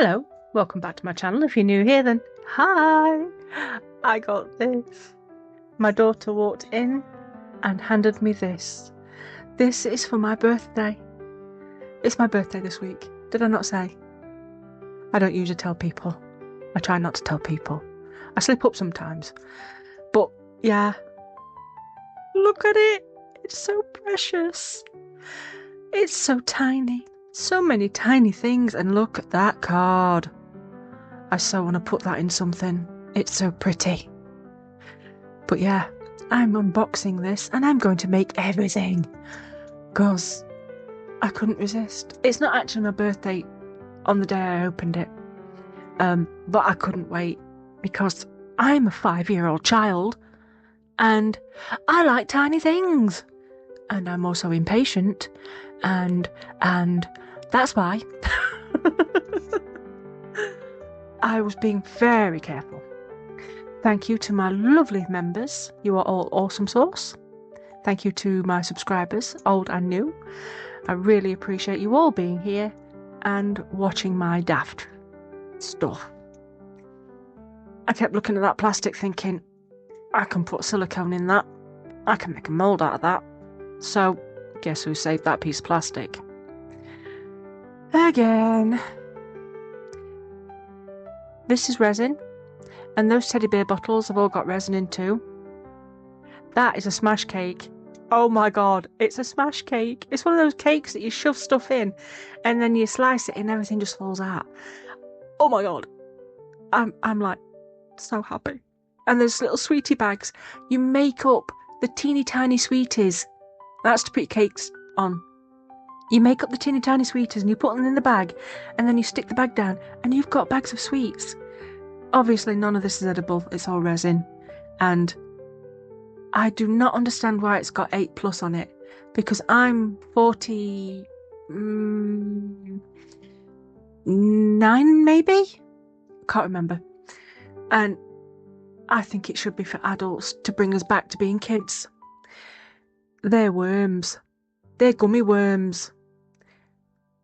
Hello, welcome back to my channel. If you're new here, then hi. I got this. My daughter walked in and handed me this. This is for my birthday. It's my birthday this week. Did I not say? I don't usually tell people. I try not to tell people. I slip up sometimes. But yeah, look at it. It's so precious. It's so tiny. So many tiny things, and look at that card. I so want to put that in something. It's so pretty. But yeah, I'm unboxing this and I'm going to make everything because I couldn't resist. It's not actually my birthday on the day I opened it, but I couldn't wait because I'm a 5-year-old child and I like tiny things, and I'm also impatient, and that's why I was being very careful. Thank you to my lovely members. You are all awesome sauce. Thank you to my subscribers, old and new. I really appreciate you all being here and watching my daft stuff. I kept looking at that plastic thinking, I can put silicone in that. I can make a mould out of that. So, guess who saved that piece of plastic? Again. This is resin, and those teddy bear bottles have all got resin in too. That is a smash cake. Oh my god, it's a smash cake. It's one of those cakes that you shove stuff in and then you slice it and everything just falls out. Oh my god. I'm like so happy. And there's little sweetie bags. You make up the teeny tiny sweeties. That's to put your cakes on. You make up the teeny tiny sweeties and you put them in the bag, and then you stick the bag down and you've got bags of sweets. Obviously none of this is edible, it's all resin, and I do not understand why it's got 8+ on it, because I'm 49 maybe? Can't remember. And I think it should be for adults to bring us back to being kids. They're worms. They're gummy worms.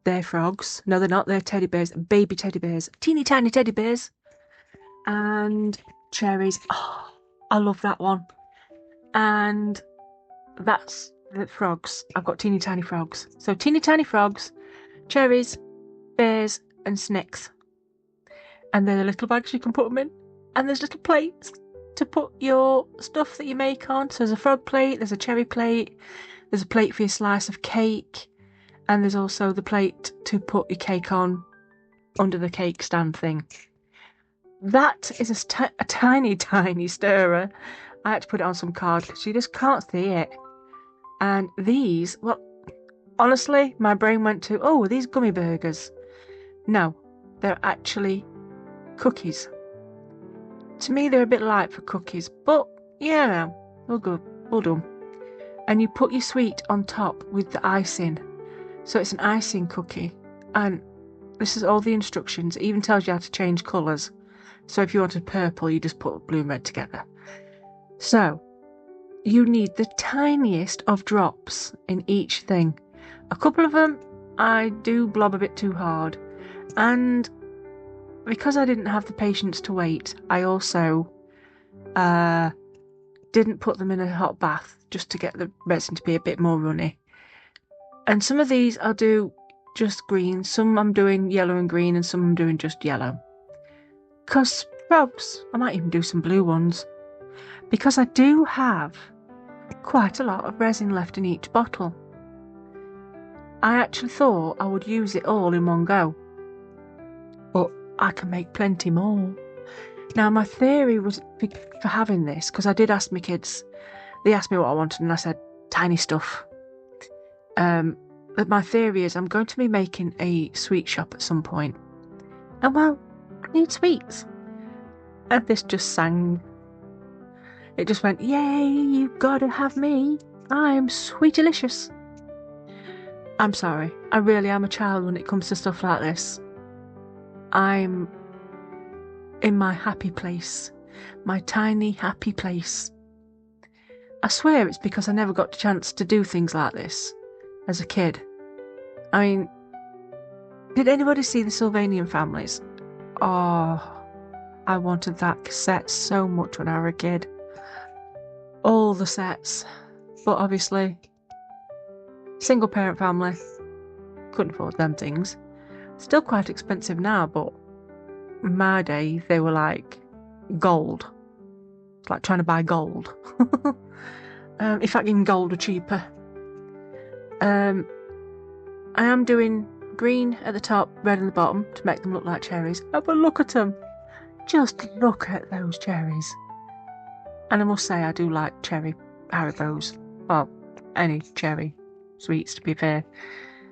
They're frogs. No, they're not. They're teddy bears. Baby teddy bears. Teeny tiny teddy bears. And cherries. Oh, I love that one. And that's the frogs. I've got teeny tiny frogs. So teeny tiny frogs, cherries, bears, and snakes. And they're the little bags you can put them in. And there's little plates to put your stuff that you make on. So there's a frog plate, there's a cherry plate, there's a plate for your slice of cake, and there's also the plate to put your cake on under the cake stand thing. That is a tiny, tiny stirrer. I had to put it on some card because you just can't see it. And these, well, honestly, my brain went to, oh, are these gummy burgers? No, they're actually cookies. To me, they're a bit light for cookies, but yeah, we'll go, we'll do. And you put your sweet on top with the icing. So it's an icing cookie. And this is all the instructions. It even tells you how to change colours. So if you wanted purple, you just put blue and red together. So you need the tiniest of drops in each thing. A couple of them I do blob a bit too hard. And because I didn't have the patience to wait, I also didn't put them in a hot bath just to get the resin to be a bit more runny. And some of these I'll do just green, some I'm doing yellow and green, and some I'm doing just yellow. Because frogs, I might even do some blue ones. Because I do have quite a lot of resin left in each bottle. I actually thought I would use it all in one go. But I can make plenty more. Now my theory was for having this, because I did ask my kids, they asked me what I wanted and I said tiny stuff. But my theory is I'm going to be making a sweet shop at some point. And well, I need sweets. And this just sang. It just went, yay, you gotta have me. I'm sweet delicious. I'm sorry, I really am a child when it comes to stuff like this. I'm in my happy place, my tiny happy place. I swear it's because I never got the chance to do things like this as a kid. I mean, Did anybody see the Sylvanian Families? Oh, I wanted that cassette so much when I was a kid. All the sets. But obviously, single parent family, couldn't afford them things. Still quite expensive now, but in my day, they were like gold. It's like trying to buy gold. In fact, even gold were cheaper. I am doing green at the top, red at the bottom to make them look like cherries. Oh, but look at them. Just look at those cherries. And I must say, I do like cherry Haribos. Well, any cherry sweets, to be fair.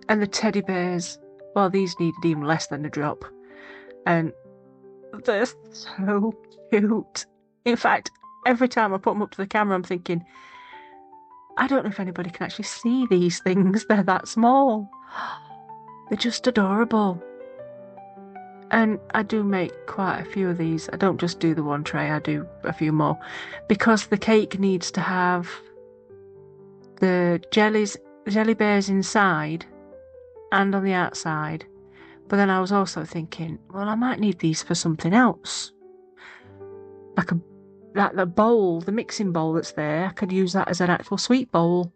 And the teddy bears, well, these needed even less than a drop. And they're so cute. In fact, every time I put them up to the camera, I'm thinking, I don't know if anybody can actually see these things. They're that small. They're just adorable. And I do make quite a few of these. I don't just do the one tray, I do a few more. Because the cake needs to have the jelly bears inside and on the outside. But then I was also thinking, well, I might need these for something else. Like the bowl, the mixing bowl that's there, I could use that as an actual sweet bowl.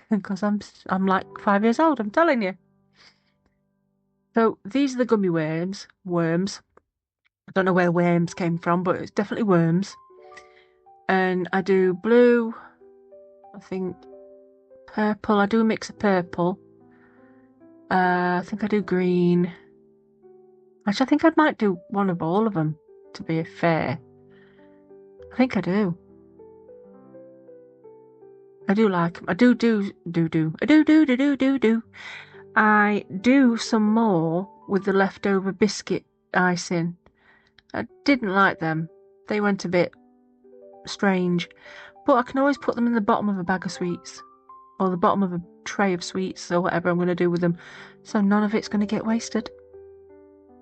Because I'm like 5 years old, I'm telling you. So these are the gummy worms. I don't know where worms came from, but it's definitely worms. And I do blue, I think purple. I do a mix of purple. I think I do green. Actually, I think I might do one of all of them, to be fair. I think I do. I do like them. I do. I do some more with the leftover biscuit icing. I didn't like them. They went a bit strange. But I can always put them in the bottom of a bag of sweets. Or the bottom of a tray of sweets or whatever I'm going to do with them. So none of it's going to get wasted.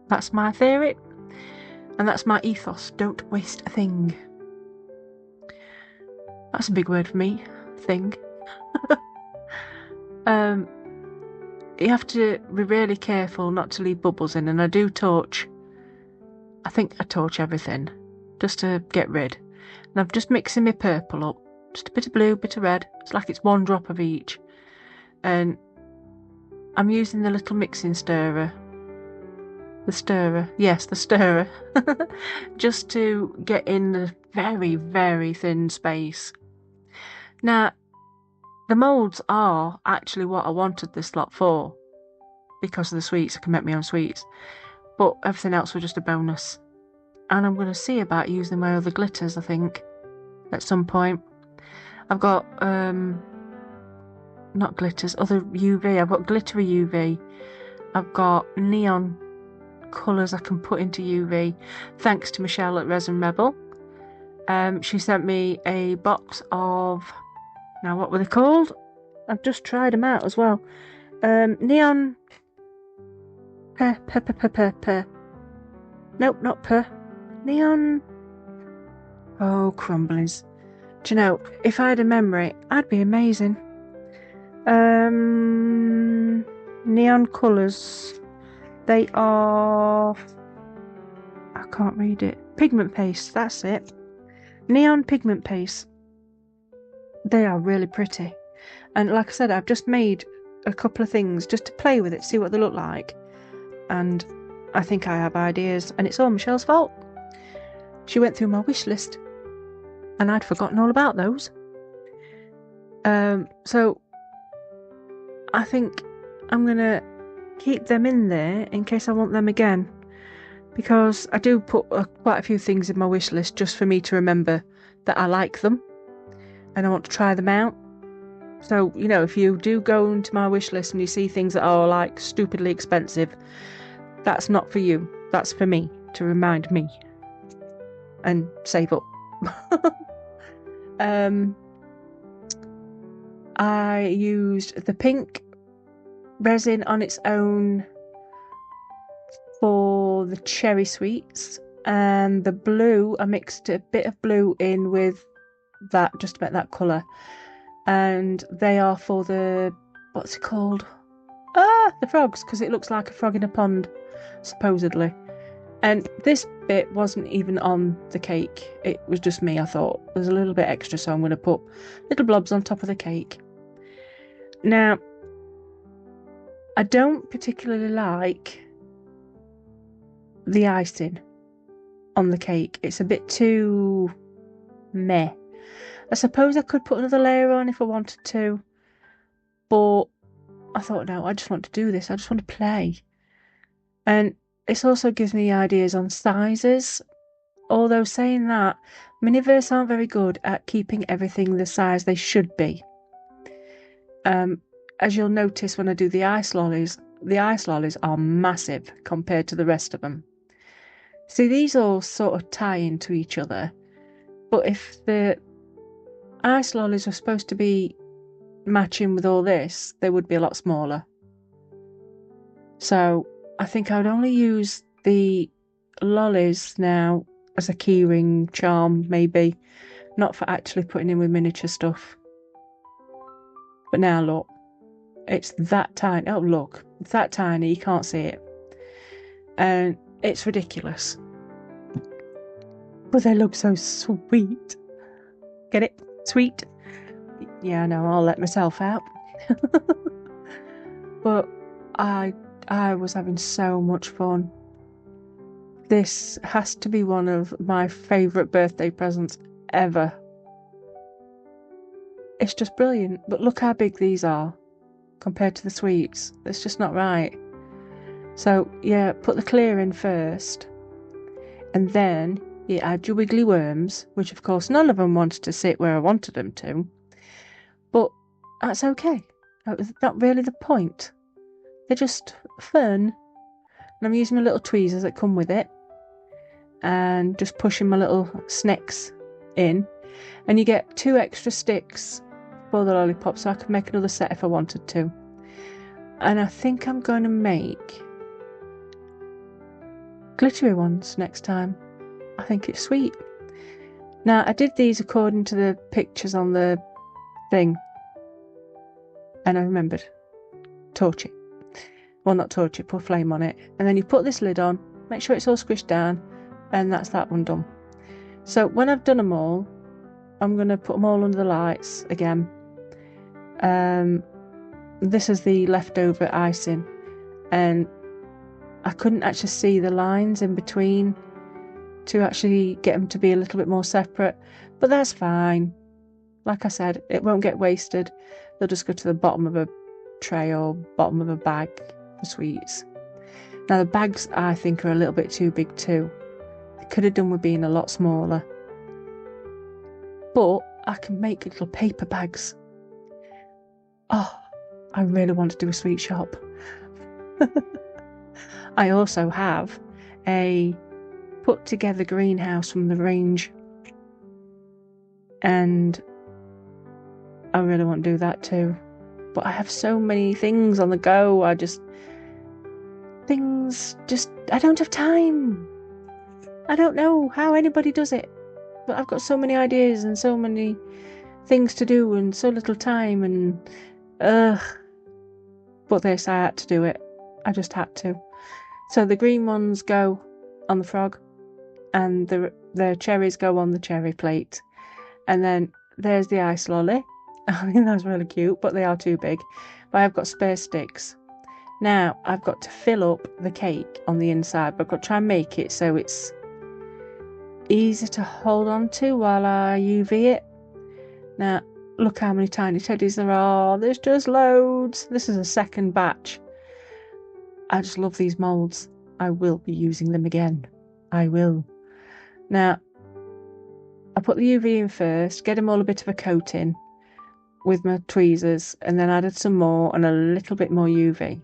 That's my theory. And that's my ethos. Don't waste a thing. That's a big word for me. Thing. You have to be really careful not to leave bubbles in. And I do torch. I think I torch everything. Just to get rid. And I'm just mixing my purple up. Just a bit of blue, bit of red. It's like it's one drop of each. And I'm using the little mixing stirrer. The stirrer. Yes, the stirrer. Just to get in the very, very thin space. Now, the moulds are actually what I wanted this lot for. Because of the sweets, I can make my own sweets. But everything else was just a bonus. And I'm going to see about using my other glitters, I think. At some point. I've got, not glitters, other UV. I've got glittery UV. I've got neon colours I can put into UV. Thanks to Michelle at Resin Rebel. She sent me a box of, now what were they called? I've just tried them out as well. Neon, nope, not neon, oh, crumblies. Do you know, if I had a memory, I'd be amazing. Neon colours. They are, I can't read it. Pigment paste, that's it. Neon pigment paste. They are really pretty. And like I said, I've just made a couple of things just to play with it, see what they look like. And I think I have ideas. And it's all Michelle's fault. She went through my wish list. And I'd forgotten all about those. So I think I'm going to keep them in there in case I want them again. Because I do put quite a few things in my wish list just for me to remember that I like them. And I want to try them out. So, you know, if you do go into my wish list and you see things that are like stupidly expensive, that's not for you. That's for me, to remind me. And save up. I used the pink resin on its own for the cherry sweets, and the blue, I mixed a bit of blue in with that just to make that colour, and they are for the, what's it called? the frogs, because it looks like a frog in a pond, supposedly. And this bit wasn't even on the cake. It was just me, I thought. There's a little bit extra, so I'm going to put little blobs on top of the cake. Now, I don't particularly like the icing on the cake. It's a bit too meh. I suppose I could put another layer on if I wanted to, but I thought, no, I just want to do this. I just want to play. And it also gives me ideas on sizes. Although saying that, Miniverse aren't very good at keeping everything the size they should be. As you'll notice when I do the ice lollies are massive compared to the rest of them. See, these all sort of tie into each other, but if the ice lollies were supposed to be matching with all this, they would be a lot smaller. So I think I would only use the lollies now as a keyring charm, maybe, not for actually putting in with miniature stuff. But now look, it's that tiny. Oh look, it's that tiny, you can't see it. And it's ridiculous. But they look so sweet. Get it? Sweet? Yeah, I know, I'll let myself out. But I was having so much fun. This has to be one of my favourite birthday presents ever. It's just brilliant. But look how big these are compared to the sweets. It's just not right. So, yeah, put the clear in first. And then you add your wiggly worms, which of course none of them wanted to sit where I wanted them to. But that's okay. That was not really the point. They're just fun. And I'm using my little tweezers that come with it. And just pushing my little snacks in. And you get 2 extra sticks for the lollipop, so I can make another set if I wanted to. And I think I'm going to make glittery ones next time. I think it's sweet. Now, I did these according to the pictures on the thing. And I remembered. Torch it. Well, not torch it, put a flame on it. And then you put this lid on, make sure it's all squished down, and that's that one done. So when I've done them all, I'm going to put them all under the lights again. This is the leftover icing, and I couldn't actually see the lines in between to actually get them to be a little bit more separate, but that's fine. Like I said, it won't get wasted. They'll just go to the bottom of a tray or bottom of a bag for sweets. Now the bags I think are a little bit too big too. They could have done with being a lot smaller. But I can make little paper bags. Oh, I really want to do a sweet shop. I also have a put together greenhouse from the range. And I really want to do that too. But I have so many things on the go. I don't have time. I don't know how anybody does it. But I've got so many ideas and so many things to do and so little time and but this, I had to do it. I just had to. So the green ones go on the frog and the cherries go on the cherry plate. And then there's the ice lolly. I mean, that's really cute, but they are too big. But I've got spare sticks. Now I've got to fill up the cake on the inside, but I've got to try and make it so it's easy to hold on to while I UV it. Now, look how many tiny teddies there are. There's just loads. This is a second batch. I just love these moulds. I will be using them again. I will. Now, I put the UV in first, get them all a bit of a coating with my tweezers, and then added some more and a little bit more UV.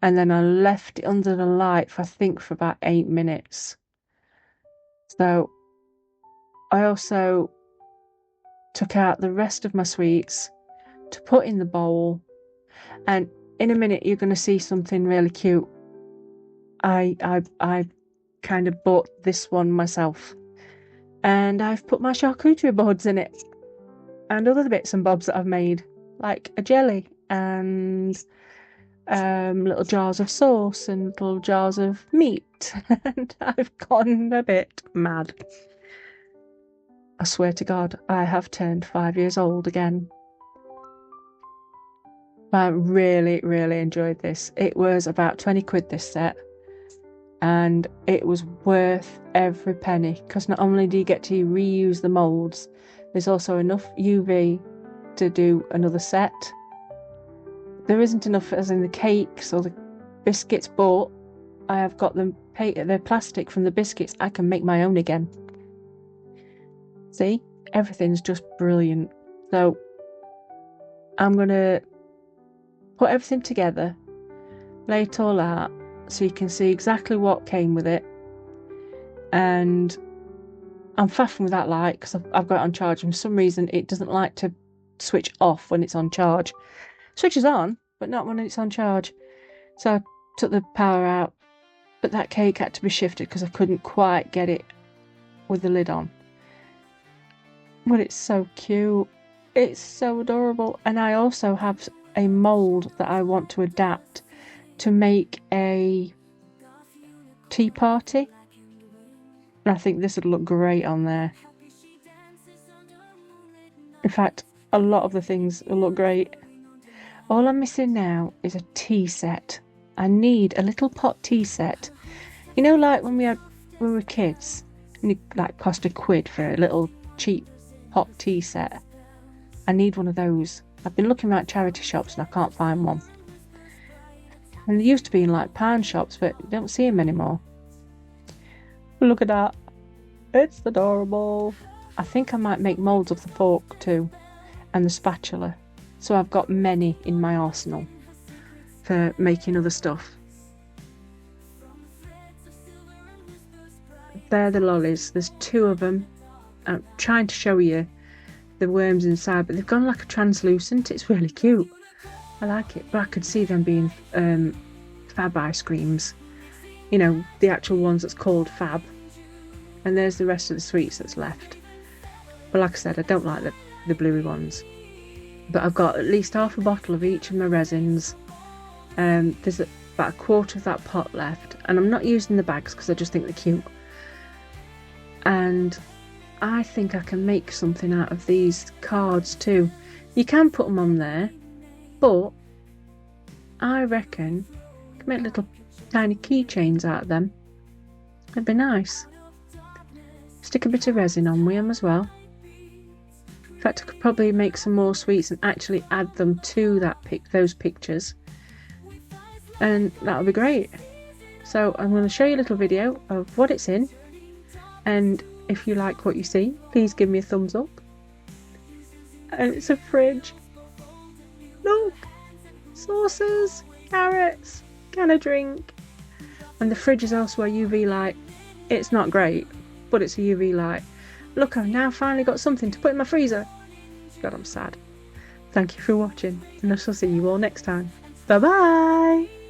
And then I left it under the light for, I think, for about 8 minutes. So I also took out the rest of my sweets to put in the bowl, and in a minute you're going to see something really cute. I kind of bought this one myself, and I've put my charcuterie boards in it and other bits and bobs that I've made, like a jelly and little jars of sauce and little jars of meat, and I've gone a bit mad. I swear to God, I have turned 5 years old again. I really, really enjoyed this. It was about 20 quid this set, and it was worth every penny, because not only do you get to reuse the moulds, there's also enough UV to do another set. There isn't enough as in the cakes or the biscuits, but I have got them the plastic from the biscuits. I can make my own again. See, everything's just brilliant. So I'm gonna put everything together, lay it all out, so you can see exactly what came with it. And I'm faffing with that light because I've got it on charge, and for some reason it doesn't like to switch off when it's on charge. Switches on, but not when it's on charge. So I took the power out, but that cake had to be shifted because I couldn't quite get it with the lid on. But it's so cute. It's so adorable. And I also have a mould that I want to adapt to make a tea party. And I think this would look great on there. In fact, a lot of the things will look great. All I'm missing now is a tea set. I need a little pot tea set. You know, like when we were kids, and it like cost £1 for a little cheap pot tea set. I need one of those. I've been looking at charity shops and I can't find one. And they used to be in like pound shops, but you don't see them anymore. Look at that. It's adorable. I think I might make moulds of the fork too, and the spatula. So I've got many in my arsenal for making other stuff. They're the lollies. There's 2 of them. I'm trying to show you the worms inside, but they've gone like a translucent. It's really cute. I like it, but I could see them being Fab ice creams. You know, the actual ones that's called Fab. And there's the rest of the sweets that's left. But like I said, I don't like the bluey ones. But I've got at least half a bottle of each of my resins. There's about 1/4 of that pot left, and I'm not using the bags because I just think they're cute. And I think I can make something out of these cards too. You can put them on there, but I reckon I can make little tiny keychains out of them. It'd be nice. Stick a bit of resin on with them as well. In fact, I could probably make some more sweets and actually add them to those pictures, and that'll be great. So I'm going to show you a little video of what it's in, and if you like what you see, please give me a thumbs up. And it's a fridge. Look! Sauces, carrots, can of drink. And the fridge is also a UV light. It's not great, but it's a UV light. Look, I've now finally got something to put in my freezer. God, I'm sad. Thank you for watching, and I shall see you all next time. Bye bye!